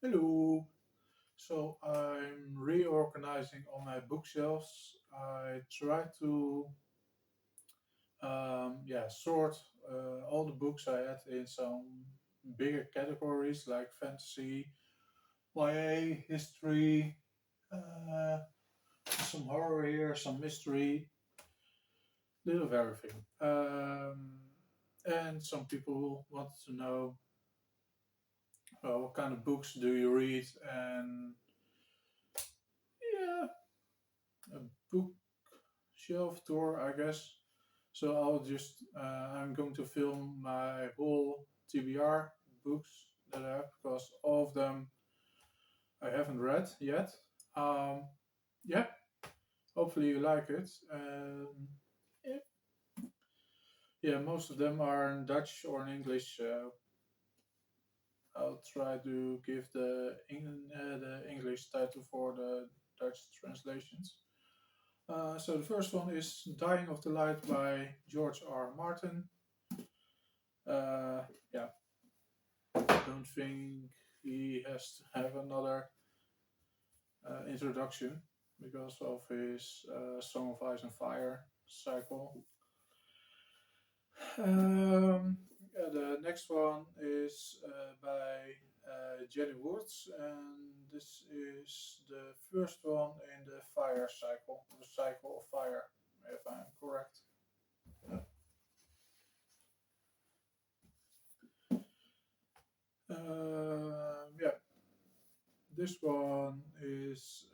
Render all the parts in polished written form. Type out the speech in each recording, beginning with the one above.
Hello. So I'm reorganizing all my bookshelves. I try to sort all the books I had in some bigger categories like fantasy, YA, history, uh, some horror here, some mystery, little of everything. And some people want to know what kind of books do you read, and yeah, a book shelf tour, I guess. So I'm going to film my whole TBR books that I have because all of them I haven't read yet. Um, yeah, hopefully you like it. Yeah, yeah, most of them are in Dutch or in English. So I'll try to give the English title for the Dutch translations. So the first one is Dying of the Light by George R. Martin. Uh, yeah, don't think he has to have another introduction because of his Song of Ice and Fire cycle. The next one is by Jenny Woods, and this is the first one in the Fire cycle, the cycle of fire, if I'm correct. Yeah, this one is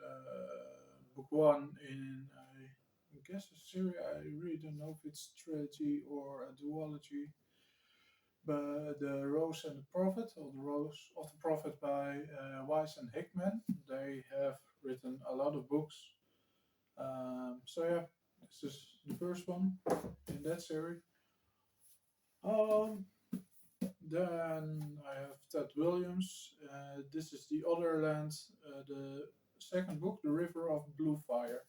book one in, I guess, a series. I really don't know if it's trilogy or a duology. But the Rose and the Prophet, or the Rose of the Prophet by Weiss and Hickman, they have written a lot of books. So yeah, this is the first one in that series. Um, then I have Ted Williams. This is the Other Land, the second book, The River of Blue Fire.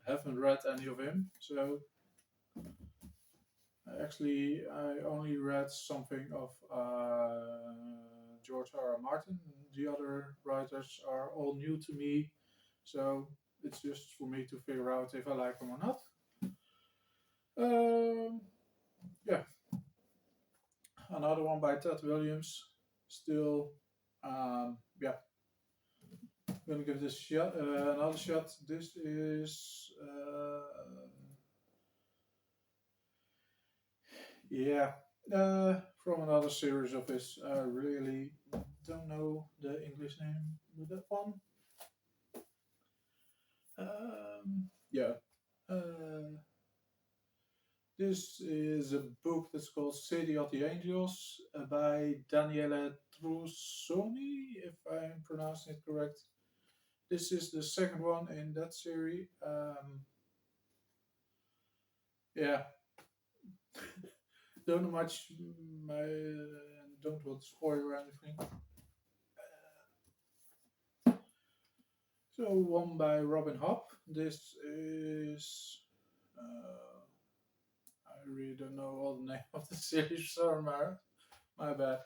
Haven't read any of him, so actually I only read something of George R. R. Martin. The other writers are all new to me, so it's just for me to figure out if I like them or not. Um, yeah, another one by Ted Williams. Still, yeah, I'm gonna give this shot, another shot. This is, yeah, from another series of his. I really don't know the English name with that one. Yeah, uh, this is a book that's called City of the Angels by Daniele Trussoni, if I'm pronouncing it correct. This is the second one in that series. Yeah, don't know much. Don't want to spoil or anything. So one by Robin Hobb. This is. I really don't know all the name of the series. Sorry, my bad.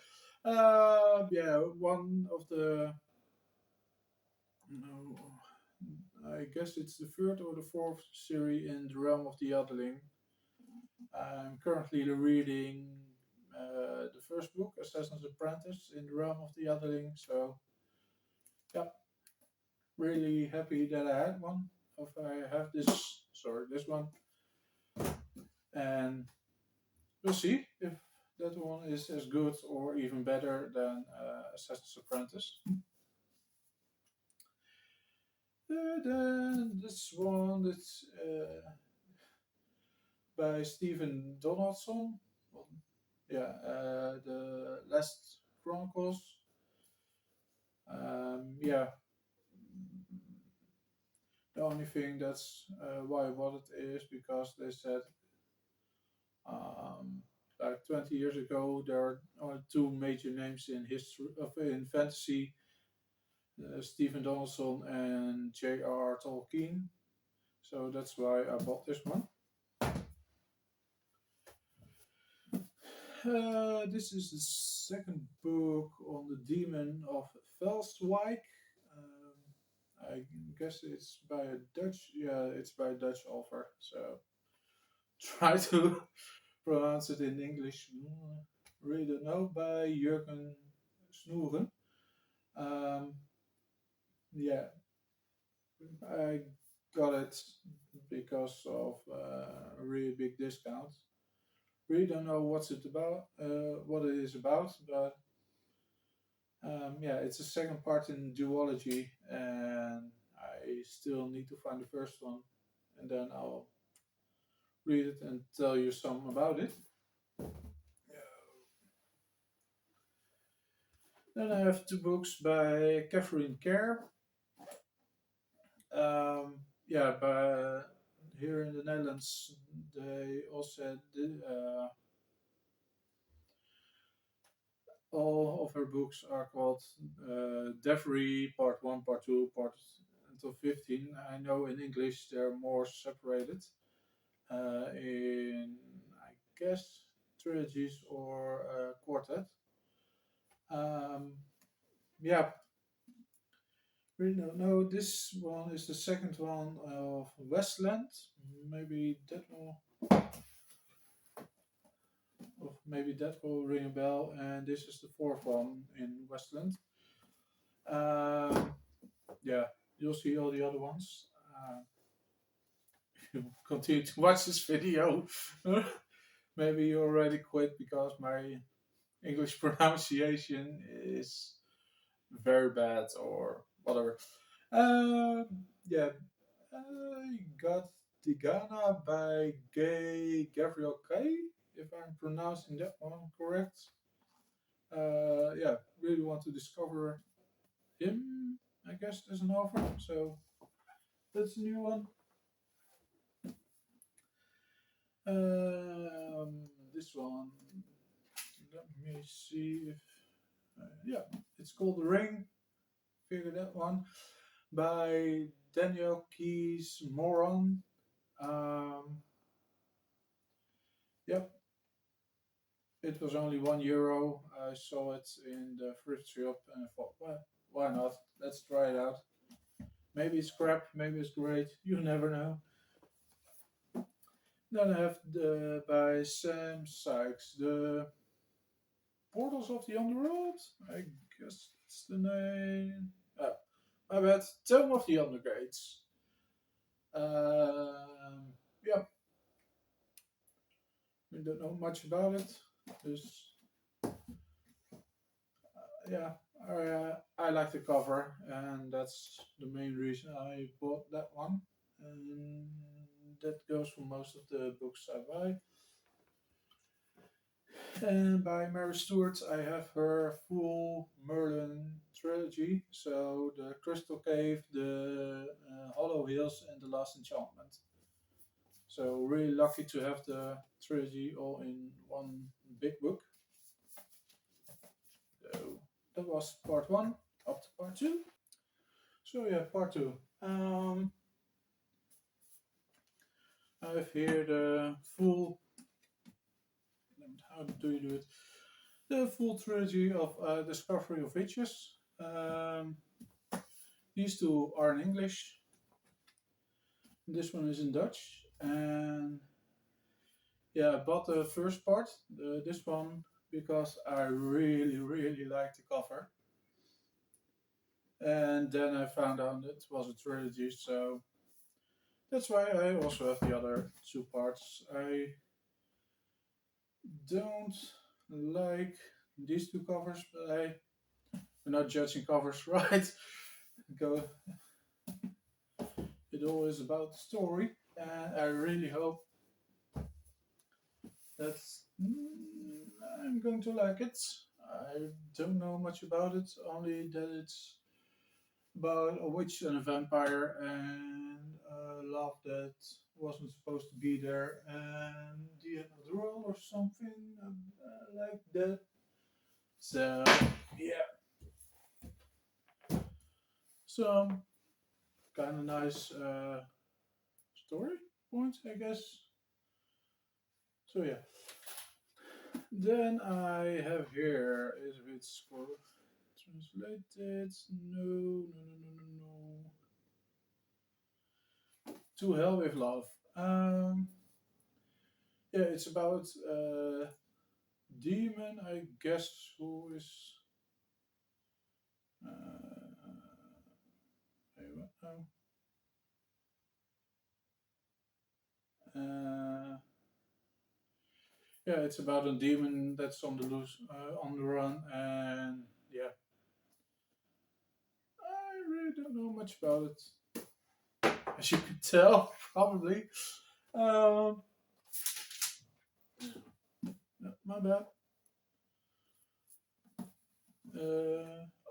Yeah, one of the. No, I guess it's the third or the fourth series in the realm of the Otherling. I'm currently reading the first book, Assassin's Apprentice, in the realm of the Otherling. So, yeah, really happy that I had one. If I have this one, and we'll see if that one is as good or even better than Assassin's Apprentice. Then this one, that's by Stephen Donaldson. Well, yeah, the Last Chronicles. Yeah, the only thing that's why what it is because they said um, like 20 years ago there are only two major names in history of in fantasy, Stephen Donaldson and J.R. Tolkien. So that's why I bought this one. This is the second book on the Demon of Velswijk. I guess it's by a Dutch. Yeah, it's by a Dutch author. So try to pronounce it in English. Really don't know. By Jurgen Snoeren. Um, yeah, I got it because of a really big discount. Really don't know what's it about, what it is about, but yeah, it's a second part in duology, and I still need to find the first one, and then I'll read it and tell you some about it. Then I have two books by Catherine Kerr. Yeah, but here in the Netherlands, they also did, all of her books are called Devery Part 1, Part 2, Part until 15. I know in English they're more separated in, I guess, trilogies or quartet. Um, yeah, really don't know. This one is the second one of Westland. Maybe that will, maybe that will ring a bell. And this is the fourth one in Westland. Um, yeah, you'll see all the other ones. You continue to watch this video. Maybe you already quit because my English pronunciation is very bad or whatever. Yeah, I got Tigana by Gay Gabriel K. If I'm pronouncing that one correct. Yeah, really want to discover him. I guess as an author. So that's a new one. This one, let me see if, yeah, it's called The Ring. Figure that one by Daniel Keys Moron. Yep, it was only €1. I saw it in the thrift shop and I thought, well, why not? Let's try it out. Maybe it's crap, maybe it's great. You never know. Then I have the by Sam Sykes, the Portals of the Underworld. I guess that's the name. Oh, my bad. Tome of the Undergates. Yeah, we don't know much about it. Just yeah, I like the cover, and that's the main reason I bought that one. And that goes for most of the books I buy. And by Mary Stewart, I have her full Merlin trilogy. So the Crystal Cave, the Hollow Hills, and the Last Enchantment. So really lucky to have the trilogy all in one big book. So that was part one, up to part two. So yeah, part two. I have here the full. How do you do it? The full trilogy of Discovery of Witches. These two are in English. This one is in Dutch, and yeah, I bought the first part, this one, because I really, really like the cover. And then I found out it was a trilogy, so that's why I also have the other two parts. I don't like these two covers, but I'm not judging covers, right? Go. It all is about the story, and I really hope that I'm going to like it. I don't know much about it, only that it's about a witch and a vampire and a love that wasn't supposed to be there, and the end of the world or something like that. So yeah, some kind of nice story points, I guess. So yeah, Then I have here, is it translated? No, no, no, no, no, no. To Hell with Love. Yeah, it's about demon, I guess, who is. Wait, what now? Yeah, it's about a demon that's on the loose, on the run, and yeah, I really don't know much about it, as you could tell, probably. Um, no, my bad.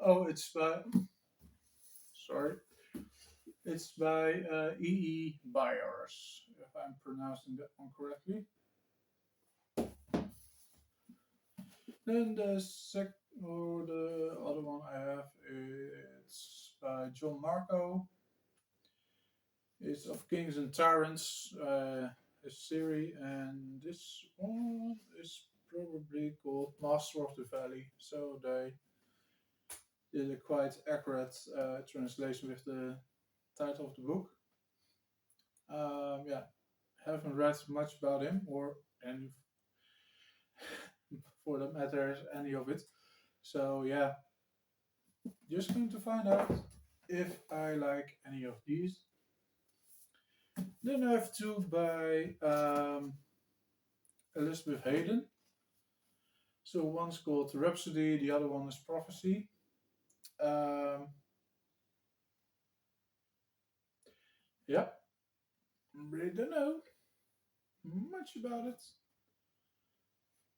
Oh, it's by. Sorry, it's by E. Byers, if I'm pronouncing that one correctly. Then the other one I have it's by John Marco. It's of Kings and Tyrants, a series, and this one is probably called Master of the Valley. So they did a quite accurate translation with the title of the book. Yeah, haven't read much about him or any, for that matter, any of it. So yeah, just going to find out if I like any of these. Then I have two by Elizabeth Hayden. So one's called Rhapsody, the other one is Prophecy. Um, yeah, really don't know much about it,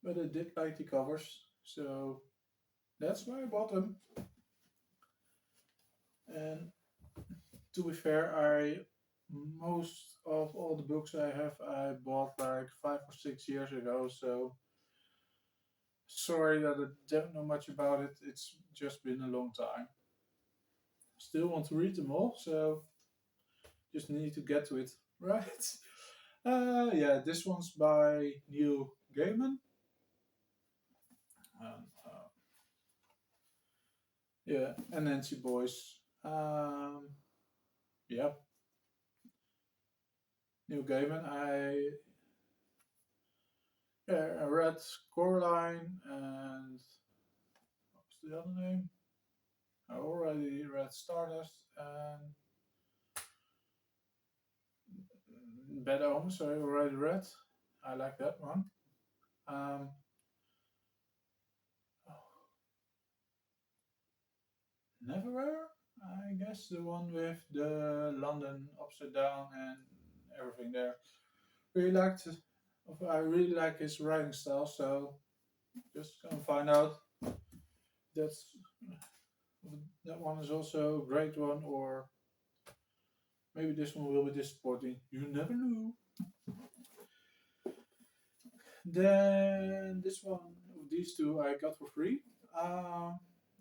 but I did like the covers, so that's why I bought them. And to be fair, I most of all the books I have I bought like 5 or 6 years ago. So sorry that I don't know much about it. It's just been a long time. Still want to read them all, so just need to get to it, right? Yeah, this one's by Neil Gaiman. And, yeah, and Nancy Boyce. Yeah, Neil Gaiman. I read Coraline and what's the other name? I already read Stardust and Bad Omens. I already read. I like that one. Um, Neverwhere. I guess the one with the London upside down and everything there. Really liked. I really like his writing style. So just gonna find out. That's that one is also a great one, or maybe this one will be disappointing. You never know. Then this one, these two I got for free.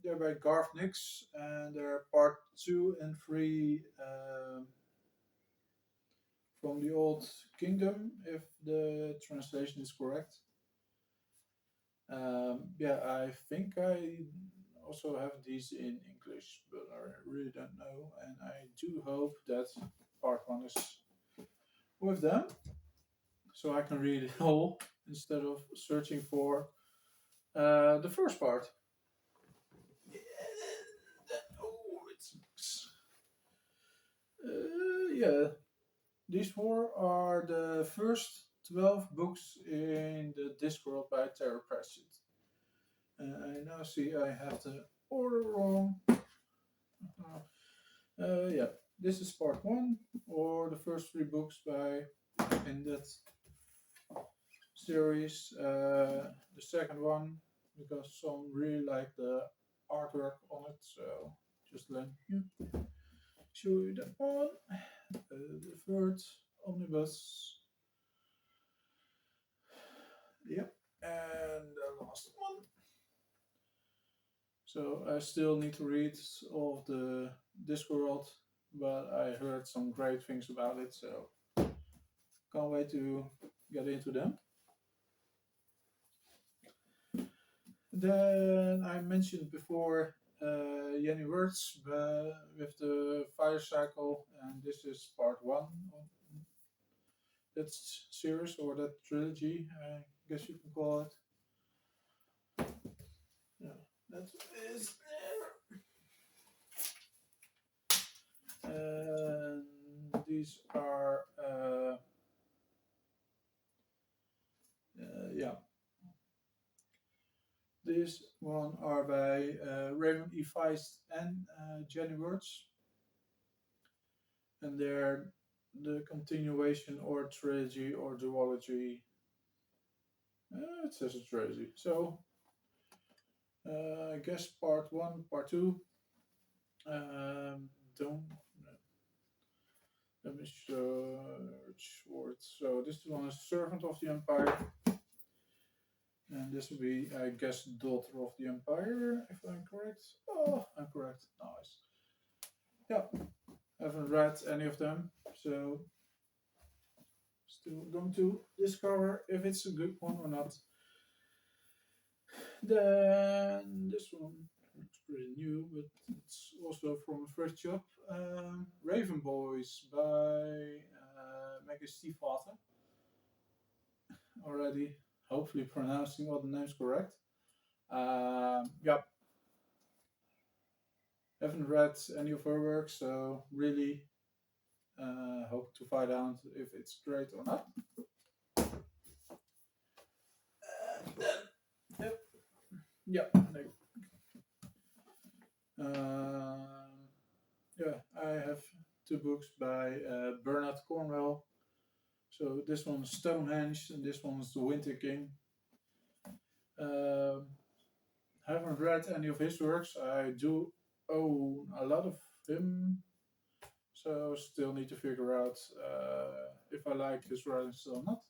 They're by Garfnix, and they're part 2 and 3 from the Old Kingdom, if the translation is correct. Yeah, I think I also have these in English, but I really don't know, and I do hope that part 1 is with them, so I can read it all instead of searching for the first part. Oh, it's yeah. These 4 are the first 12 books in the Discworld by Terra Pratchett. I now see I have the order wrong. Yeah, this is part 1, or the first 3 books by in that series. The second one, because some really like the artwork on it, so just let me show you that one. The third omnibus. Yep, and the last one. So I still need to read all of the Discworld, but I heard some great things about it, so can't wait to get into them. Then I mentioned before Jenny Words with the Fire Cycle, and this is part one of that series or that trilogy, I guess you can call it. Yeah, that is there. And these are, yeah, this one are by Raymond E. Feist and Jenny Words, and they're the continuation or trilogy or duology. It says a trilogy, so I guess part one, part two. Don't let me search for it. So this one is Servant of the Empire, and this will be, I guess, Daughter of the Empire, if I'm correct. Oh, I'm correct. Nice. Yeah, haven't read any of them, so still going to discover if it's a good one or not. Then this one looks pretty new, but it's also from a first job. Raven Boys by Maggie Stiefvater. Already, hopefully pronouncing all the names correct. Yeah, haven't read any of her work, so really hope to find out if it's great or not. Yep. Yeah. Yeah, I have two books by Bernard Cornwell. So this one's Stonehenge and this one's The Winter King. Haven't read any of his works. I do own a lot of him, so still need to figure out if I like his writing still or not.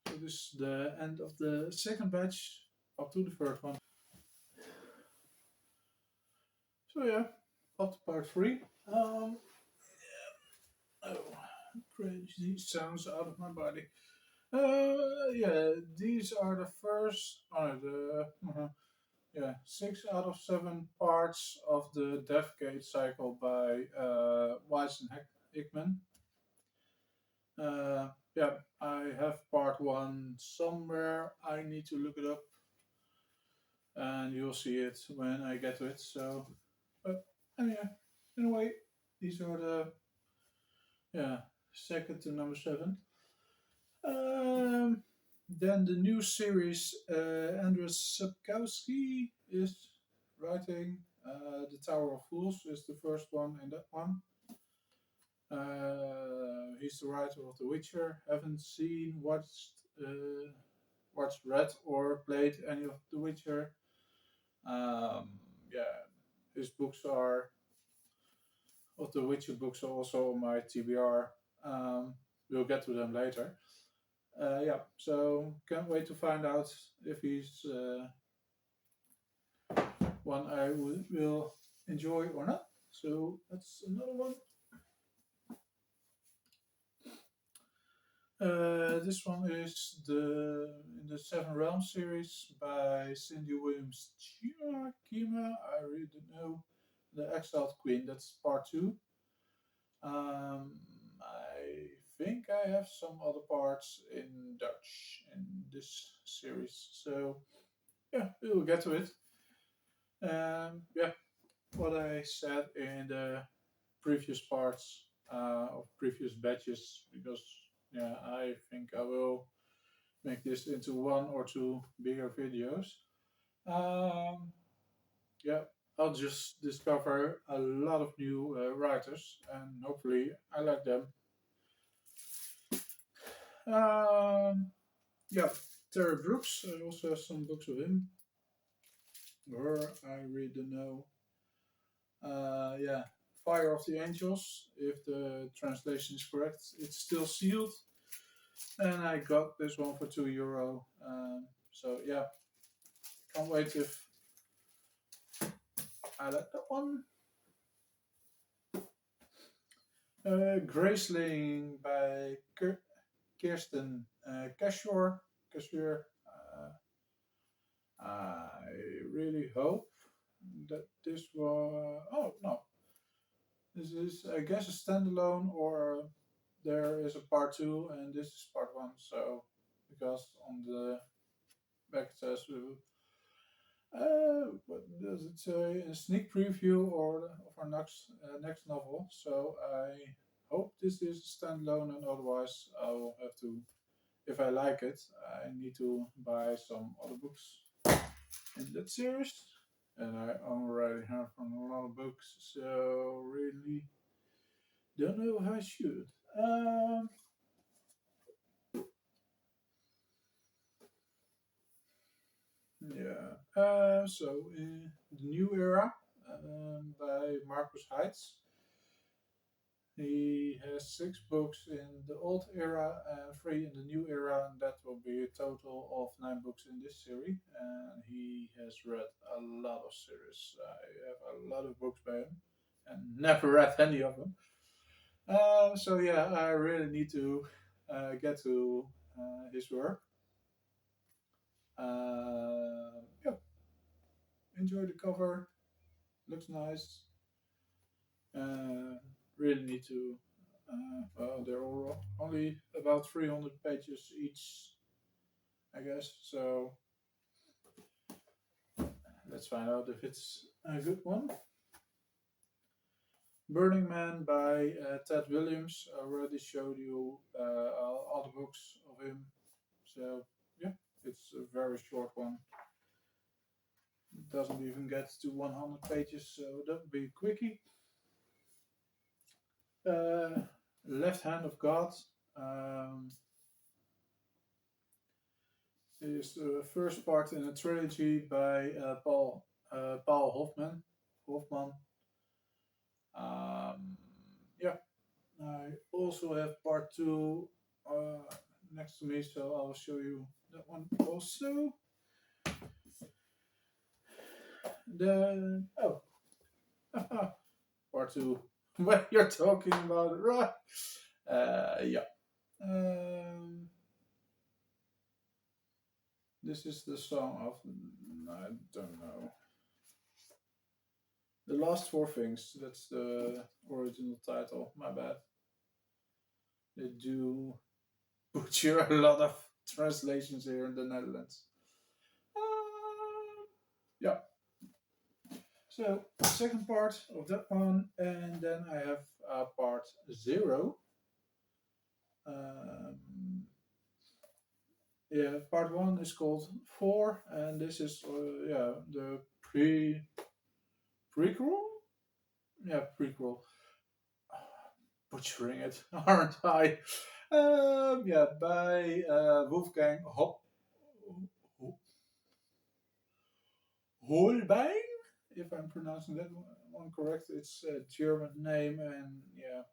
So this is the end of the second batch, up to the third one. So yeah, up to part 3. Oh, crazy sounds out of my body. Yeah, these are the first, yeah, 6 out of 7 parts of the Deathgate Cycle by Weiss and Hickman. Yeah, I have part 1 somewhere. I need to look it up, and you'll see it when I get to it. So, but anyway, in a way, these are the second to number 7. Then the new series, Andrzej Sapkowski is writing. The Tower of Fools is the first one in that one. He's the writer of The Witcher. Haven't seen, watched, read, or played any of The Witcher. Yeah, his books are, of the Witcher books are also on my TBR. We'll get to them later. Yeah, so can't wait to find out if he's one I will enjoy or not. So that's another one. This one is in the Seven Realms series by Cindy Williams Kima. I really don't know. The Exiled Queen. That's part 2. I think I have some other parts in Dutch in this series. So yeah, we will get to it. Yeah, what I said in the previous parts of previous batches, because yeah, I think I will make this into 1 or 2 bigger videos. Yeah, I'll just discover a lot of new writers, and hopefully I like them. Yeah, Terry Brooks, I also have some books of him. Her, I really don't know. Yeah, Fire of the Angels, if the translation is correct. It's still sealed. And I got this one for €2. So yeah, can't wait if I like that one. Graceling by Kirsten Cashore. I really hope that this was. Oh no, this is I guess a standalone, or there is a part two and this is part one. So because on the back it says what does it say? A sneak preview or of our next novel. So I hope this is a standalone, and otherwise I will have to. If I like it, I need to buy some other books in that series. And I already have a lot of books, so really don't know if I should. Um, yeah. So in the new era by Marcus Heitz. He has six books in the old era and three in the new era, and that will be a total of nine books in this series. And he has read a lot of series. I have a lot of books by him, and never read any of them. So yeah, I really need to get to his work. Yeah, enjoy the cover. Looks nice. Uh, really need to. Well, they're all only about 300 pages each, I guess. So let's find out if it's a good one. Burning Man by Ted Williams. I already showed you all the books of him. So yeah, it's a very short one. It doesn't even get to 100 pages, so that would be a quickie. Uh, Left Hand of God. Um, is the first part in a trilogy by Paul Hoffman. Hoffman. Yeah, I also have part two next to me, so I'll show you that one also. Then part two. When you're talking about it, right? Yeah. Um, this is the song of I don't know. The Last Four Things. That's the original title. My bad. They do butcher a lot of translations here in the Netherlands. Yeah. So second part of that one, and then I have part zero. Um, yeah, part one is called Four, and this is yeah the prequel. Yeah, prequel. Butchering it, aren't I? Yeah, by Wolfgang Holbein, if I'm pronouncing that one correct. It's a German name, and yeah,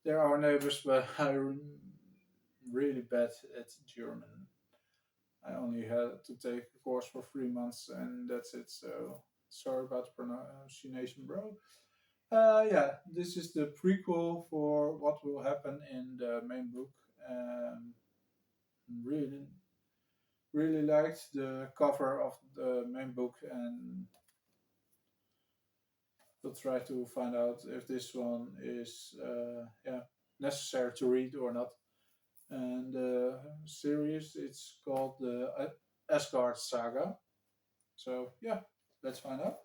they're our neighbors, but I'm really bad at German. I only had to take a course for 3 months, and that's it. So sorry about the pronunciation, bro. Yeah, this is the prequel for what will happen in the main book. Um, really, really liked the cover of the main book, and we'll try to find out if this one is yeah necessary to read or not. And the series it's called the Asgard Saga. So yeah, let's find out.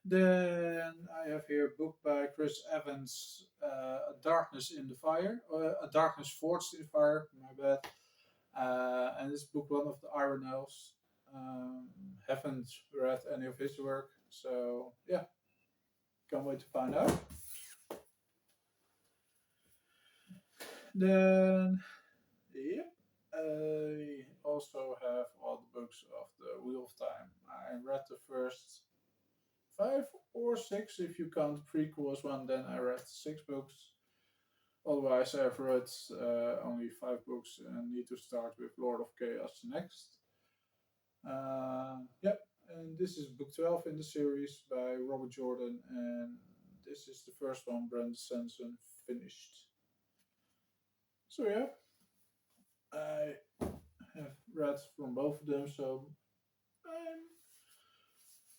Then I have here a book by Chris Evans, A Darkness in the Fire, A Darkness Forged in Fire. My bad. And this book one of the Iron Elves. Haven't read any of his work, so yeah, can't wait to find out. Then, yep, I also have all the books of the Wheel of Time. I read the first five or six, if you count prequel as one. Then I read six books. Otherwise, I've read only five books and need to start with Lord of Chaos next. Yep, and this is book 12 in the series by Robert Jordan, and this is the first one Brandon Sanson finished. So yeah, I have read from both of them, so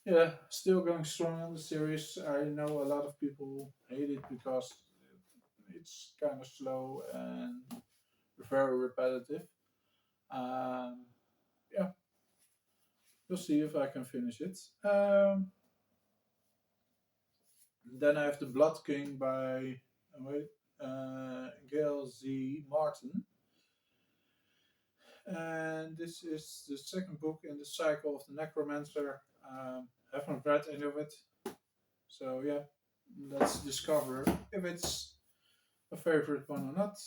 I'm still going strong on the series. I know a lot of people hate it because it's kind of slow and very repetitive. Um, yeah, we'll see if I can finish it. Then I have the Blood King by wait, Gail Z. Martin, and this is the second book in the cycle of the Necromancer. Haven't read any of it, so yeah, let's discover if it's a favorite one or not.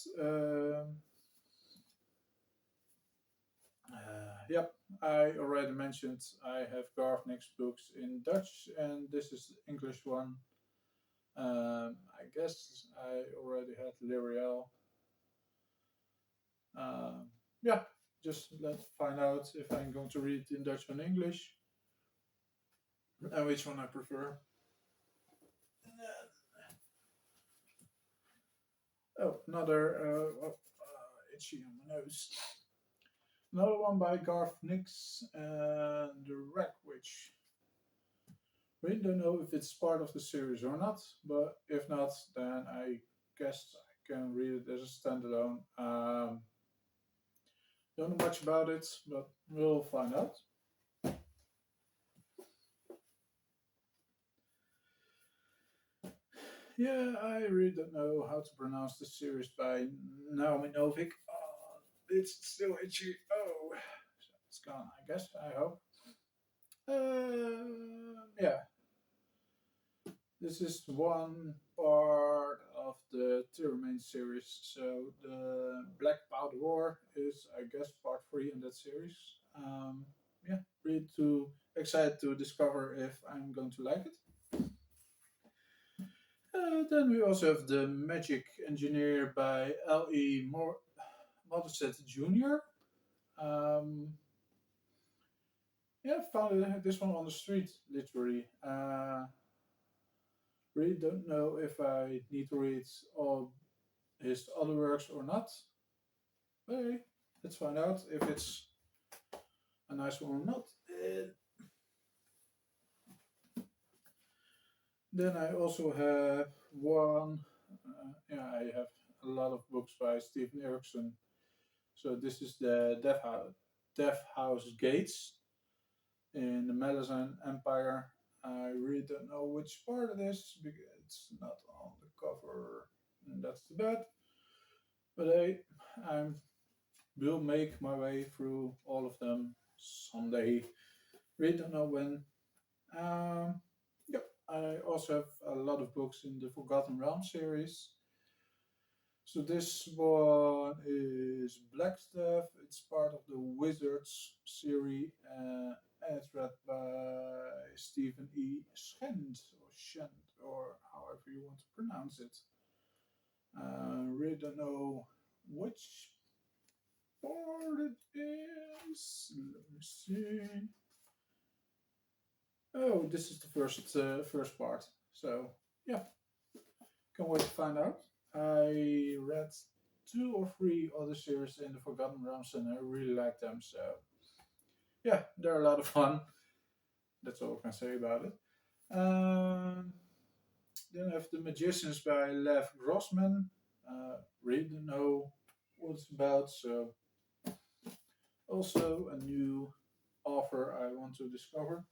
Yep, I already mentioned I have Garfnix books in Dutch, and this is the English one. I guess I already had Lyriel. Um, yeah, just let's find out if I'm going to read it in Dutch or in English, and which one I prefer. Oh, another itchy on my nose. Another one by Garfnix and the Wreck Witch. We don't know if it's part of the series or not, but if not, then I guess I can read it as a standalone. Don't know much about it, but we'll find out. Yeah, I really don't know how to pronounce the series by Naomi Novik. Oh, it's still itchy. Oh, it's gone, I guess. I hope. Yeah, this is one part of the two main series. So the Black Powder War is, I guess, part three in that series. Yeah, really too excited to discover if I'm going to like it. Then we also have the Magic Engineer by L.E. Modesett Jr. Um, yeah, found this one on the street, literally. Really don't know if I need to read all his other works or not. But hey, let's find out if it's a nice one or not. Then I also have one. Yeah, I have a lot of books by Stephen Erickson. So this is the Death House Gates in the Malazan Empire. I really don't know which part it is because it's not on the cover, and that's too bad. But hey, I will make my way through all of them someday. Really don't know when. Yep, I also have a lot of books in the Forgotten Realm series. So this one is Blackstaff. It's part of the Wizards series, and it's read by Stephen E. Shent, or however you want to pronounce it. Really don't know which part it is. Let me see. Oh, this is the first part. So yeah, can't wait to find out. I read two or three other series in the Forgotten Realms, and I really like them. So yeah, they're a lot of fun. That's all I can say about it. Um, then I have The Magicians by Lev Grossman. Really don't know what it's about, so also a new author I want to discover.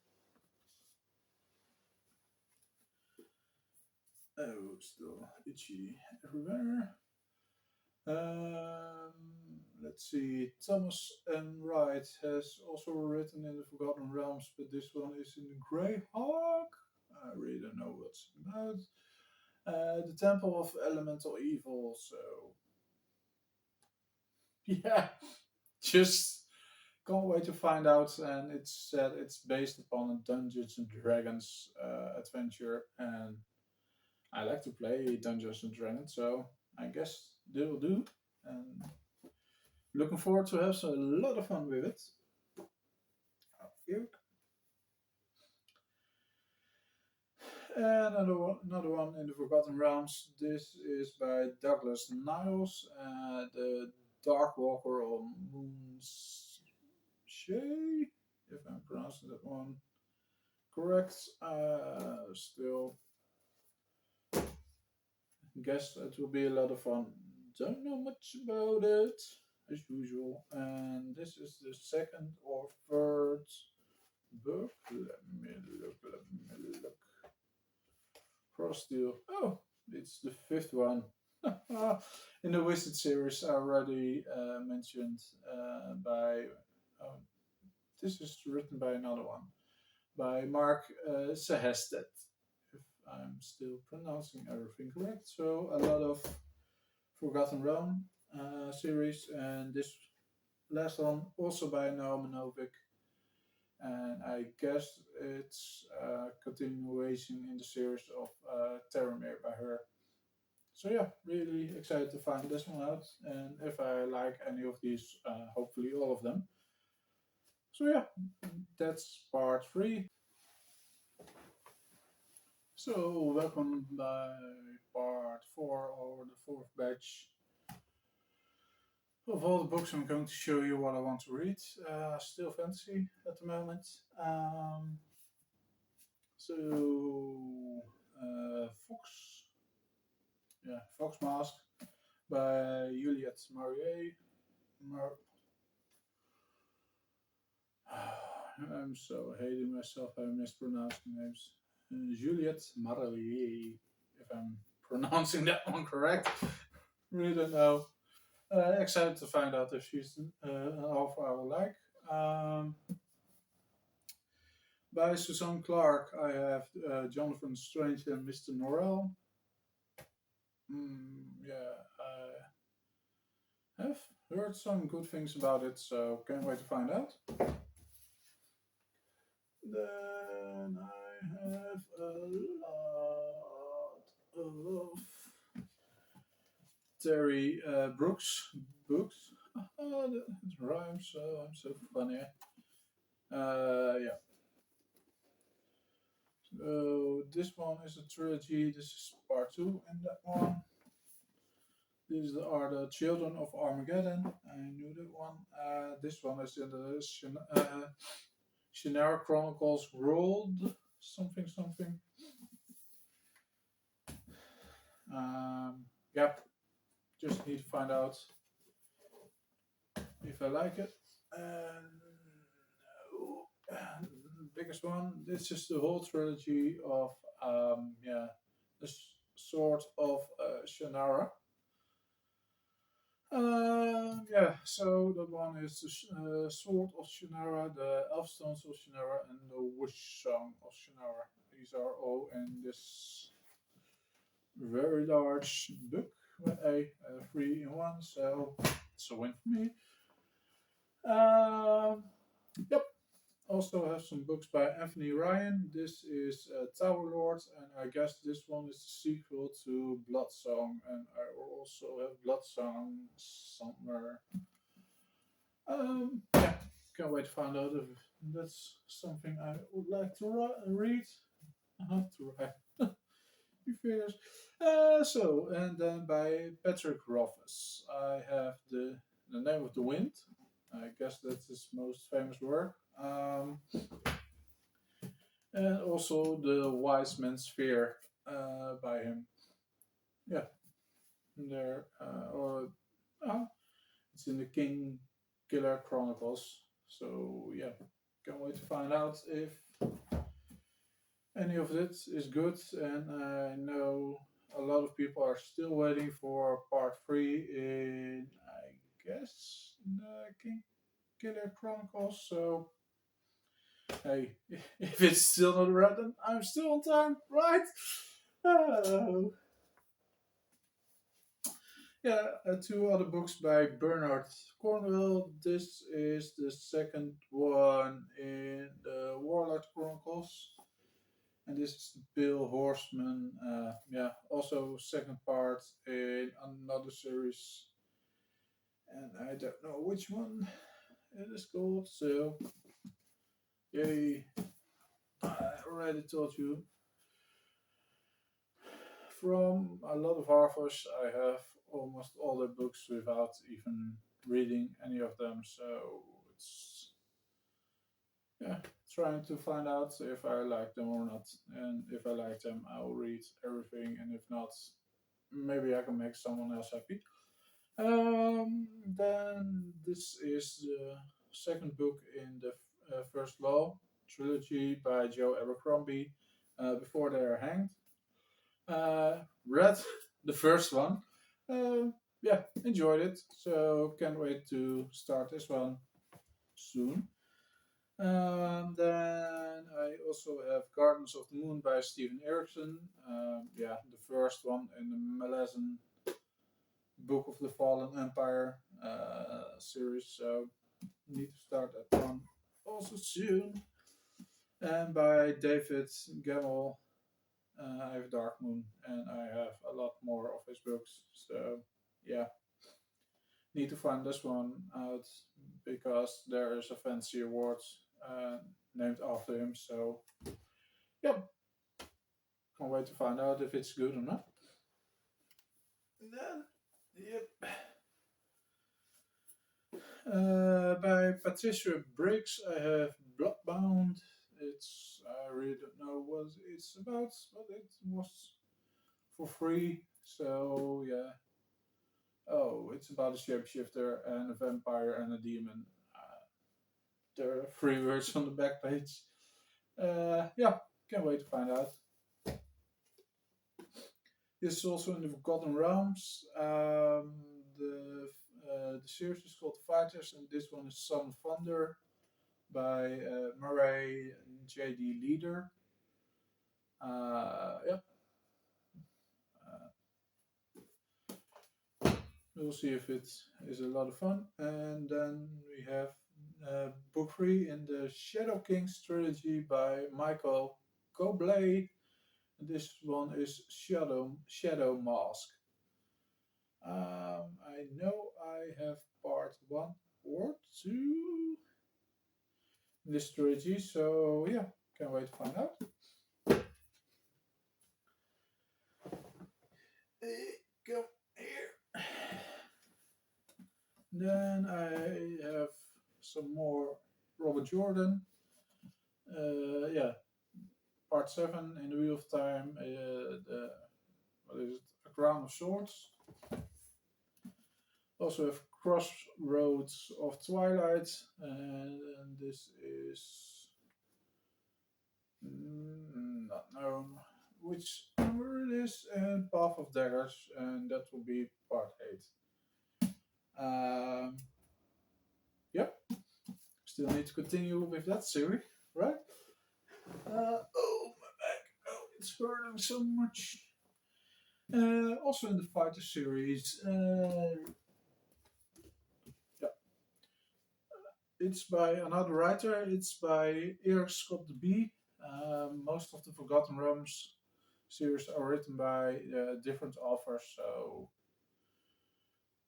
Oh, still itchy everywhere. Um, let's see. Thomas N. Wright has also written in the Forgotten Realms, but this one is in the Greyhawk. I really don't know what's about. The Temple of Elemental Evil. So yeah, just can't wait to find out. And it's said it's based upon a Dungeons and Dragons adventure, and I like to play Dungeons and Dragons, so I guess they will do. And looking forward to have a lot of fun with it. And another one in the Forgotten Realms. This is by Douglas Niles. The Darkwalker or Moonshay, if I'm pronouncing that one correct. Still guess it will be a lot of fun. Don't know much about it as usual. And this is the second or third book. Let me look. Let me look. Frosteel. Oh, it's the fifth one. In the Wizard series, already mentioned by. Oh, this is written by another one, by Mark Sehested, if I'm still pronouncing everything correct. So a lot of Forgotten Realm series, and this last one also by Naomi Novik, and I guess it's a continuation in the series of Terramere by her. So yeah, really excited to find this one out, and if I like any of these, hopefully all of them. So yeah, that's part three. So welcome by part four or the fourth batch of all the books. I'm going to show you what I want to read. Still fantasy at the moment. Fox, yeah, Fox Mask by Juliette Marier. I'm so hating myself. I mispronounce names. Juliette Marier, if I'm pronouncing that one correct. Really don't know. Excited to find out if she's an author I will like. By Suzanne Clark, I have Jonathan Strange and Mr. Norrell. Yeah, I have heard some good things about it, so can't wait to find out. Then I have a lot of Terry Brooks books. That rhymes, so I'm so funny. Yeah. So this one is a trilogy. This is part two in that one. These are the Children of Armageddon. I knew that one. This one is in the Shinara Chronicles World something something. Yep. Just need to find out if I like it. And the biggest one. This is the whole trilogy of the Sword of Shinara. Yeah, so the one is the Sword of Shinara, the Elfstones of Shinara, and the Wish Song of Shinara. These are all in this very large book with a 3-in-1, so it's a win for me. Yep. Also have some books by Anthony Ryan. This is Tower Lord, and I guess this one is the sequel to Blood Song, and I also have Blood Song somewhere. Yeah, can't wait to find out if that's something I would like to read. To write. You figures. And then by Patrick Rothfuss, I have the Name of the Wind. I guess that's his most famous work. And also the Wise Man's Fear by him. Yeah, there or it's in the King Killer Chronicles. So yeah, can't wait to find out if any of it is good. And I know a lot of people are still waiting for part three in, I guess, the King Killer Chronicles. So hey, if it's still not read, then I'm still on time, right? Oh. Yeah, two other books by Bernard Cornwell. This is the second one in the Warlord Chronicles, and this is Bill Horseman. Yeah, also second part in another series, and I don't know which one it is called. So, yay! I already told you. From a lot of authors, I have almost all their books without even reading any of them, so it's yeah, trying to find out if I like them or not. And if I like them, I'll read everything, and if not, maybe I can make someone else happy. Then this is the second book in the First Law trilogy by Joe Abercrombie. Before they are hanged, read the first one. Yeah, enjoyed it. So can't wait to start this one soon. Then I also have Gardens of the Moon by Stephen Erickson. Yeah, the first one in the Malazan Book of the Fallen Empire series. So need to start that one also soon. And by David Gemmell, I have Dark Moon, and I have a lot more of his books. So yeah, need to find this one out because there is a fancy award uh, named after him. So yep, can't wait to find out if it's good or not. Then, yep. By Patricia Briggs, I have Bloodbound. It's I really don't know what it's about, but it was for free. So yeah. Oh, it's about a shapeshifter and a vampire and a demon. There are three words on the back page. Yeah, can't wait to find out. This is also in the Forgotten Realms. The series is called Fighters, and this one is Son of Thunder by Murray J.D. Leader. Yeah, we'll see if it is a lot of fun. And then we have book 3 in the Shadow Kings trilogy by Michael Cobley. This one is Shadow Mask. I know I have part 1 or 2 in this trilogy, so yeah, can't wait to find out. Go here. Then I have some more Robert Jordan. Yeah, part 7 in the Wheel of Time. What is it? A Crown of Swords. Also have Crossroads of Twilight, and this is not known which number it is, and Path of Daggers, and that will be part 8. Yep, still need to continue with that series, right? Oh, my back. Oh, it's hurting so much. Also in the Fighter series, yeah, it's by another writer. It's by Earscope the Bee. Most of the Forgotten Realms series are written by different authors, so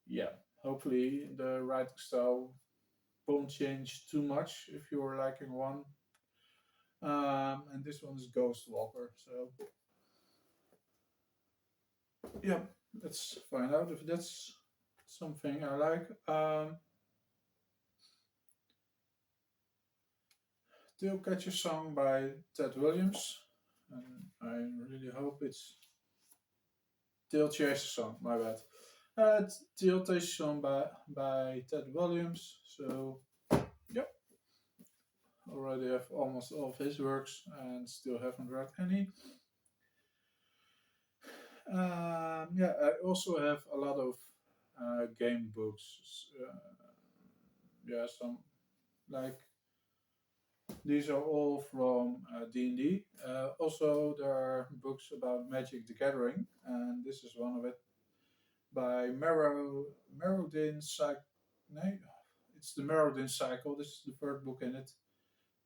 yeah, hopefully the writing style won't change too much if you're liking one. And this one is Ghost Walker, so yeah, let's find out if that's something I like. Tail Catcher Song by Ted Williams, and I really hope it's Tail Chaser Song, my bad. Tail Chaser Song by Ted Williams, so yep, already have almost all of his works and still haven't read any. Yeah, I also have a lot of game books. Yeah, some like these are all from D&D. Also, there are books about Magic the Gathering, and this is one of it by Merrodin Cycle. No, it's the Merrodin Cycle. This is the third book in it.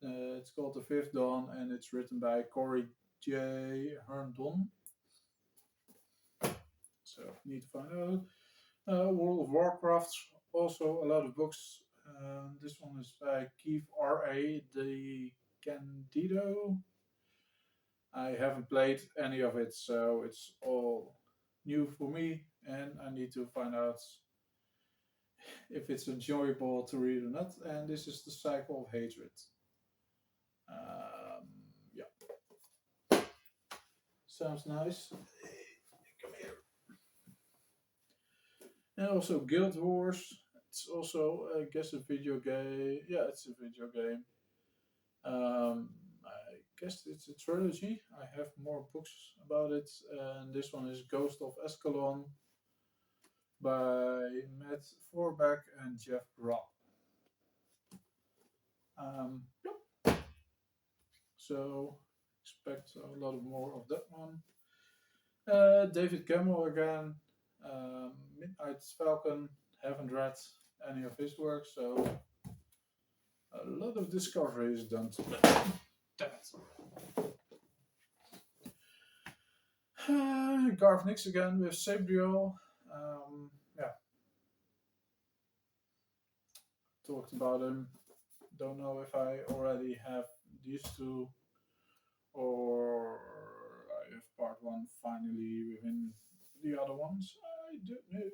It's called The Fifth Dawn, and it's written by Corey J. Herndon. So need to find out. World of Warcraft, also a lot of books. This one is by Keith R.A. De Candido. I haven't played any of it, so it's all new for me, and I need to find out if it's enjoyable to read or not. And this is the Cycle of Hatred. Um, yeah, sounds nice. Come here. And also Guild Wars. It's also, I guess, a video game. Yeah, it's a video game. I guess it's a trilogy. I have more books about it, and this one is Ghost of Escalon by Matt Forbeck and Jeff Grob. Yep. So expect a lot of more of that one. David Gemmell again. Midnight Falcon. Haven't read any of his work, so a lot of discovery is done to that. Garfnix again with Sabriel. Yeah, talked about him. Don't know if I already have these two or I have part one finally within the other ones. I don't know.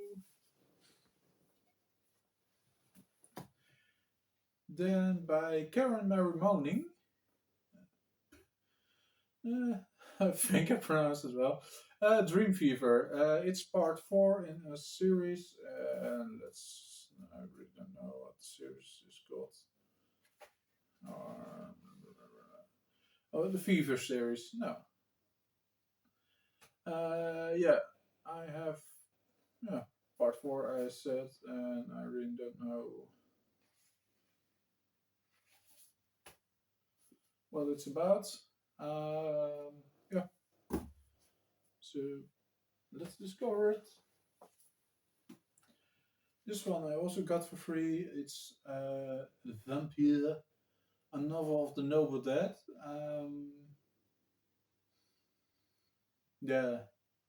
Then by Karen Mary Moaning, I think I pronounced it well. Dream Fever. It's part four in a series. I really don't know what the series is called. Uh, oh, the Fever series. No. Yeah, I have. Yeah, part four, I said, and I really don't know what it's about. Yeah, so let's discover it. This one I also got for free. It's Vampire, a novel of the Noble Dead. Yeah,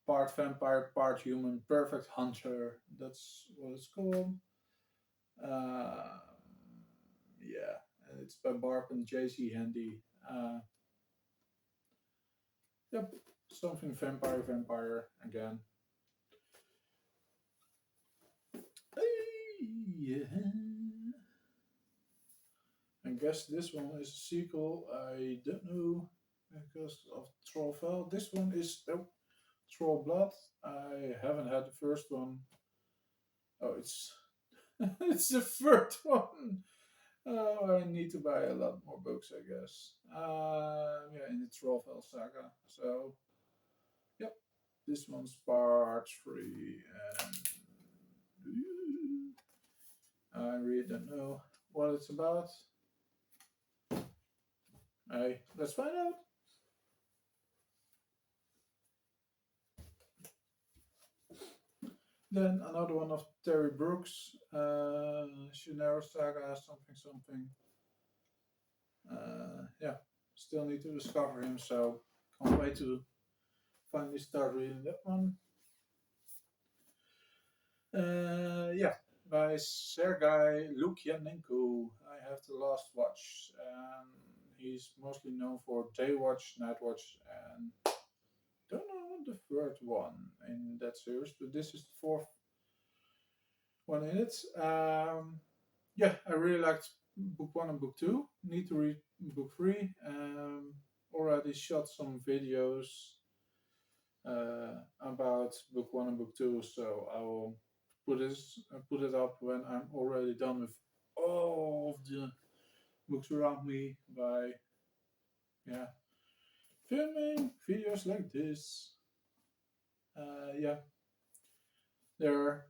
part vampire, part human, perfect hunter. That's what it's called. Uh, yeah, and it's by Barb and JC Handy. Yep, something vampire again. Yeah. I guess this one is a sequel. I don't know because of Trollfell. This one is Troll Blood. I haven't had the first one. Oh, it's it's the third one. Oh, I need to buy a lot more books, I guess. Yeah, in the Trollfell saga. So, yep, this one's part three, and I really don't know what it's about. Hey, let's find out. Then another one of Terry Brooks, Shuger Saga, something. Yeah, still need to discover him, so can't wait to finally start reading that one. Yeah, by Sergei Lukyanenko. I have the last watch. He's mostly known for Day Watch, Night Watch, and don't know the third one in that series, but this is the fourth one in it. Yeah, I really liked book one and book two. Need to read book three. Already shot some videos about book one and book two, so I will put it up when I'm already done with all of the books around me by yeah filming videos like this. Yeah, there.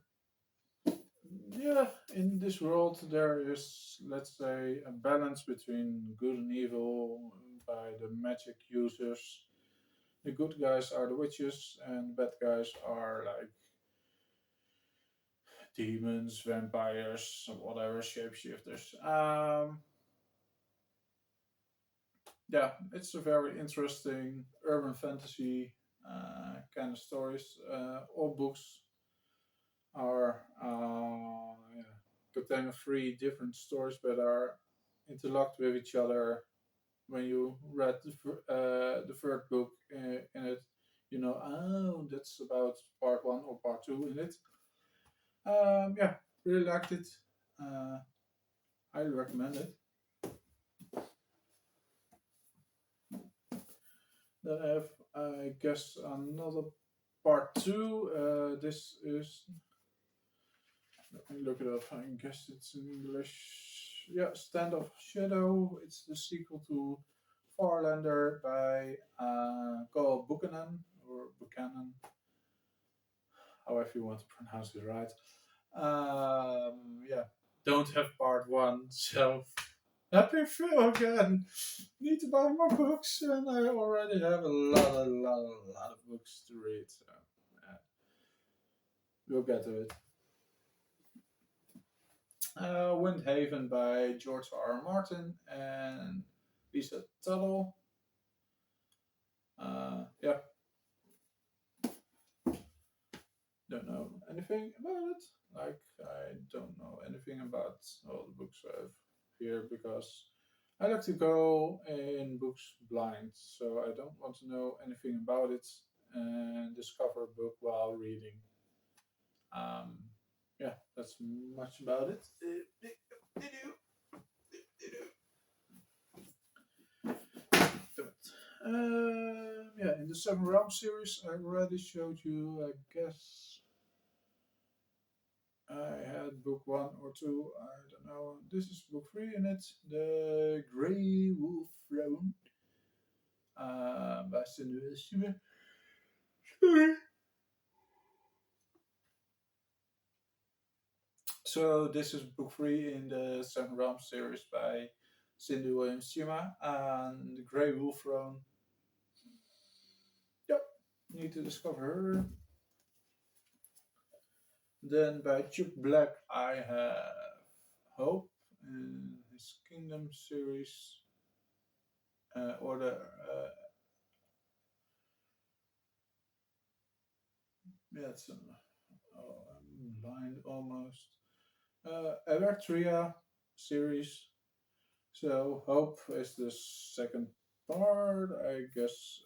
Yeah, in this world there is, let's say, a balance between good and evil by the magic users. The good guys are the witches, and bad guys are like demons, vampires, whatever, shapeshifters. Yeah, it's a very interesting urban fantasy kind of stories. All books are yeah, contain three different stories that are interlocked with each other. When you read the third book in it, you know, oh, that's about part one or part two in it. Yeah, Really liked it. Uh, Highly recommend it. Then I have, I guess, another part two. This is. Let me look it up. I guess it's in English. Yeah, Stand of Shadow. It's the sequel to Farlander by Carl Buchanan or Buchanan, however you want to pronounce it right. Yeah, don't have part one, so happy Phil again. Need to buy more books, and I already have a lot of books to read. So yeah, we'll get to it. Windhaven by George R. R. Martin and Lisa Tuttle. Yeah, don't know anything about it. Like, I don't know anything about all the books I have here because I like to go in books blind, so I don't want to know anything about it and discover a book while reading. Um, yeah, that's much about it. Yeah, in the Seven Realms series, I already showed you, I guess, I had book one or two, I don't know. This is book three in it, The Grey Wolf Throne by Shuger. So this is book three in the Seven Realms series by Cindy Williams Shima, and The Grey Wolf Throne. Yep, need to discover her. Then by Chuck Black, I have Hope in his Kingdom series, or the yeah, it's oh, I'm blind almost. Electria series. So Hope is the second part, I guess.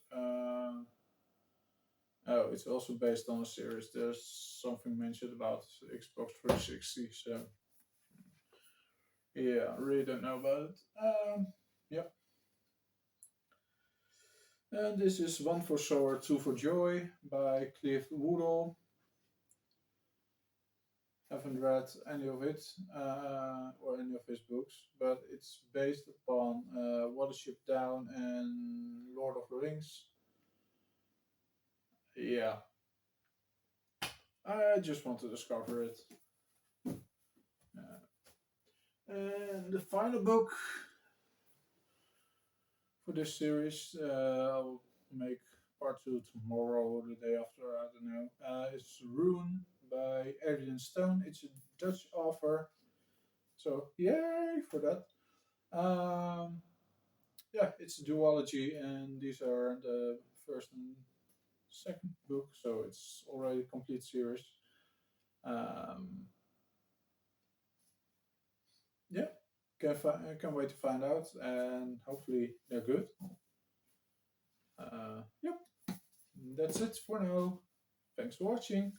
Oh, it's also based on a series. There's something mentioned about Xbox 360. So yeah, I really don't know about it. Yep. And this is One for Sorrow, Two for Joy by Cliff Woodall. Haven't read any of it or any of his books, but it's based upon Watership Down and Lord of the Rings. Yeah, I just want to discover it. And the final book for this series, I'll make part two tomorrow or the day after, I don't know. It's Rune by Adrian Stone. It's a Dutch author, so yay for that. Um, yeah, it's a duology, and these are the first and second book, so it's already a complete series. Um, yeah, can't wait to find out, and hopefully they're good. Yep, that's it for now. Thanks for watching.